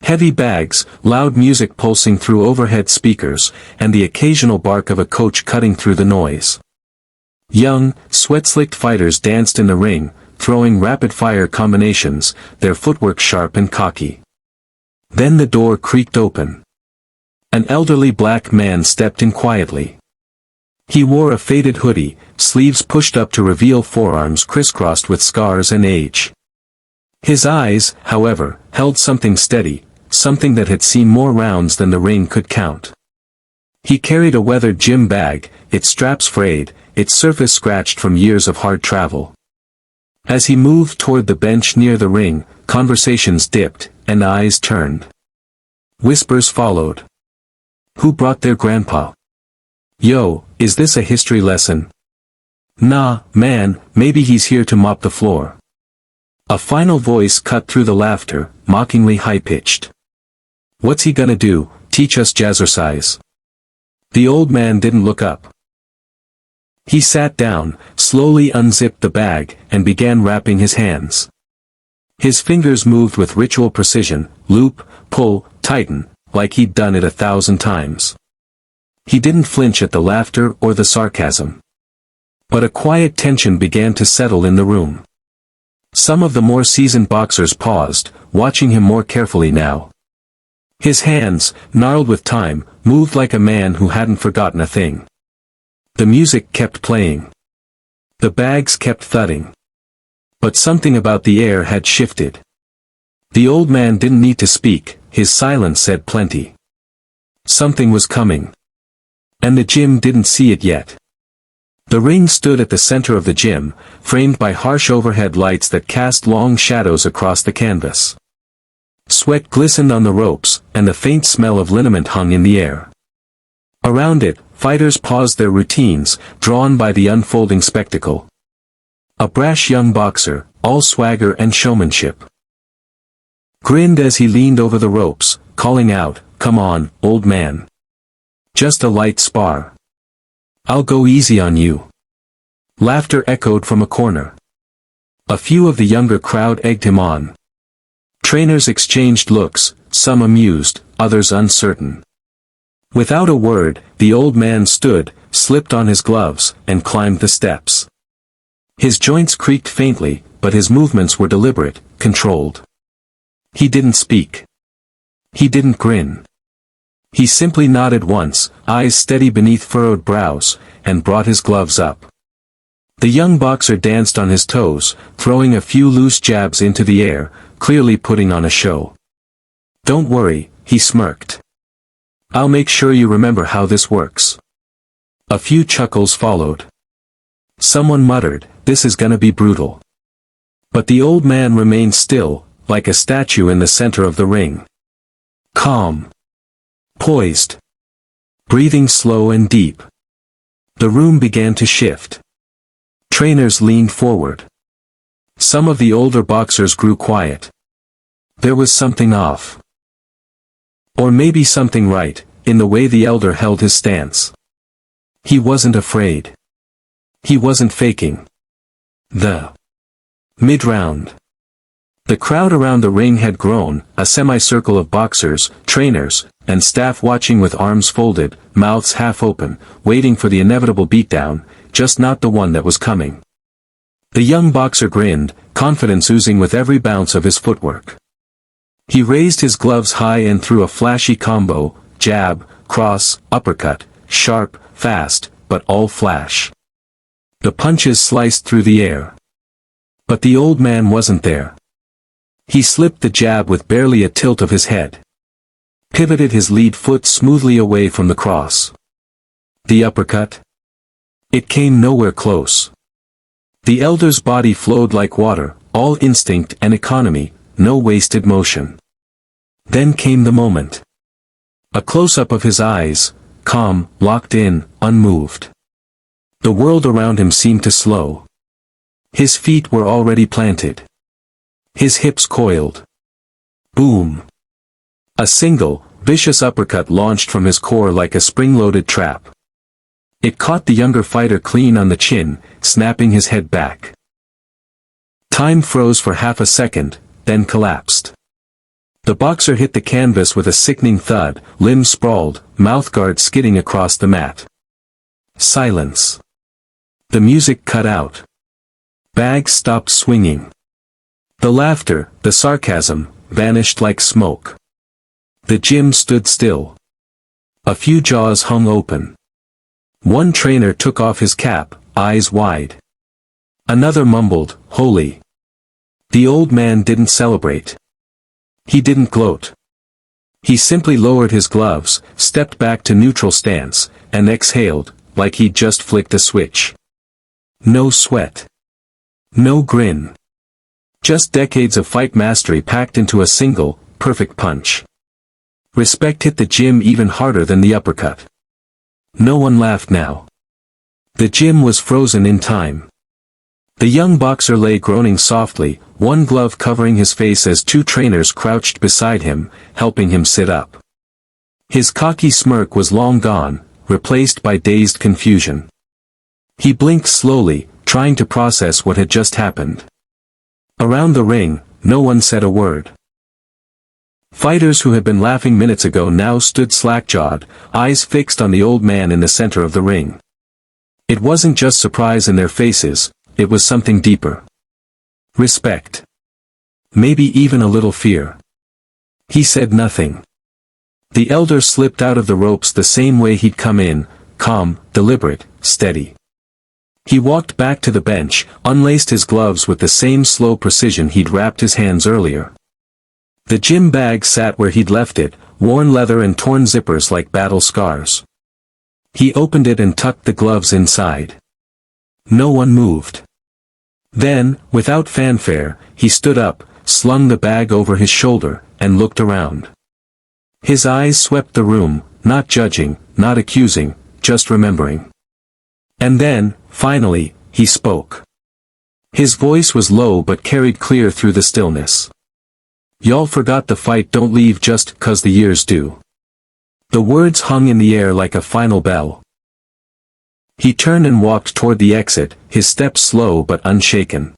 Heavy bags, loud music pulsing through overhead speakers, and the occasional bark of a coach cutting through the noise. Young, sweat-slicked fighters danced in the ring, throwing rapid-fire combinations, their footwork sharp and cocky. Then the door creaked open. An elderly black man stepped in quietly. He wore a faded hoodie, sleeves pushed up to reveal forearms crisscrossed with scars and age. His eyes, however, held something steady, something that had seen more rounds than the ring could count. He carried a weathered gym bag, its straps frayed, its surface scratched from years of hard travel. As he moved toward the bench near the ring, conversations dipped, and eyes turned. Whispers followed. Who brought their grandpa? Yo, is this a history lesson? Nah, man, maybe he's here to mop the floor. A final voice cut through the laughter, mockingly high-pitched. What's he gonna do, teach us jazzercise? The old man didn't look up. He sat down, slowly unzipped the bag, and began wrapping his hands. His fingers moved with ritual precision, loop, pull, tighten, like he'd done it 1,000 times. He didn't flinch at the laughter or the sarcasm. But a quiet tension began to settle in the room. Some of the more seasoned boxers paused, watching him more carefully now. His hands, gnarled with time, moved like a man who hadn't forgotten a thing. The music kept playing. The bags kept thudding. But something about the air had shifted. The old man didn't need to speak, his silence said plenty. Something was coming. And the gym didn't see it yet. The ring stood at the center of the gym, framed by harsh overhead lights that cast long shadows across the canvas. Sweat glistened on the ropes, and the faint smell of liniment hung in the air. Around it, fighters paused their routines, drawn by the unfolding spectacle. A brash young boxer, all swagger and showmanship, grinned as he leaned over the ropes, calling out, "Come on, old man. Just a light spar. I'll go easy on you." Laughter echoed from a corner. A few of the younger crowd egged him on. Trainers exchanged looks, some amused, others uncertain. Without a word, the old man stood, slipped on his gloves, and climbed the steps. His joints creaked faintly, but his movements were deliberate, controlled. He didn't speak. He didn't grin. He simply nodded once, eyes steady beneath furrowed brows, and brought his gloves up. The young boxer danced on his toes, throwing a few loose jabs into the air, clearly putting on a show. "Don't worry," he smirked. "I'll make sure you remember how this works." A few chuckles followed. Someone muttered, "This is gonna be brutal." But the old man remained still, like a statue in the center of the ring. Calm. Poised. Breathing slow and deep. The room began to shift. Trainers leaned forward. Some of the older boxers grew quiet. There was something off. Or maybe something right, in the way the elder held his stance. He wasn't afraid. He wasn't faking. The mid-round. The crowd around the ring had grown, a semicircle of boxers, trainers, and staff watching with arms folded, mouths half open, waiting for the inevitable beatdown, just not the one that was coming. The young boxer grinned, confidence oozing with every bounce of his footwork. He raised his gloves high and threw a flashy combo, jab, cross, uppercut, sharp, fast, but all flash. The punches sliced through the air. But the old man wasn't there. He slipped the jab with barely a tilt of his head. Pivoted his lead foot smoothly away from the cross. The uppercut? It came nowhere close. The elder's body flowed like water, all instinct and economy, no wasted motion. Then came the moment. A close-up of his eyes, calm, locked in, unmoved. The world around him seemed to slow. His feet were already planted. His hips coiled. Boom. A single, vicious uppercut launched from his core like a spring-loaded trap. It caught the younger fighter clean on the chin, snapping his head back. Time froze for half a second, then collapsed. The boxer hit the canvas with a sickening thud, limbs sprawled, mouthguard skidding across the mat. Silence. The music cut out. Bags stopped swinging. The laughter, the sarcasm, vanished like smoke. The gym stood still. A few jaws hung open. One trainer took off his cap, eyes wide. Another mumbled, "Holy." The old man didn't celebrate. He didn't gloat. He simply lowered his gloves, stepped back to neutral stance, and exhaled, like he'd just flicked a switch. No sweat. No grin. Just decades of fight mastery packed into a single, perfect punch. Respect hit the gym even harder than the uppercut. No one laughed now. The gym was frozen in time. The young boxer lay groaning softly, one glove covering his face as two trainers crouched beside him, helping him sit up. His cocky smirk was long gone, replaced by dazed confusion. He blinked slowly, trying to process what had just happened. Around the ring, no one said a word. Fighters who had been laughing minutes ago now stood slack-jawed, eyes fixed on the old man in the center of the ring. It wasn't just surprise in their faces, it was something deeper. Respect. Maybe even a little fear. He said nothing. The elder slipped out of the ropes the same way he'd come in, calm, deliberate, steady. He walked back to the bench, unlaced his gloves with the same slow precision he'd wrapped his hands earlier. The gym bag sat where he'd left it, worn leather and torn zippers like battle scars. He opened it and tucked the gloves inside. No one moved. Then, without fanfare, he stood up, slung the bag over his shoulder, and looked around. His eyes swept the room, not judging, not accusing, just remembering. And then, finally, he spoke. His voice was low but carried clear through the stillness. "Y'all forgot the fight don't leave just 'cause the years do." The words hung in the air like a final bell. He turned and walked toward the exit, his steps slow but unshaken.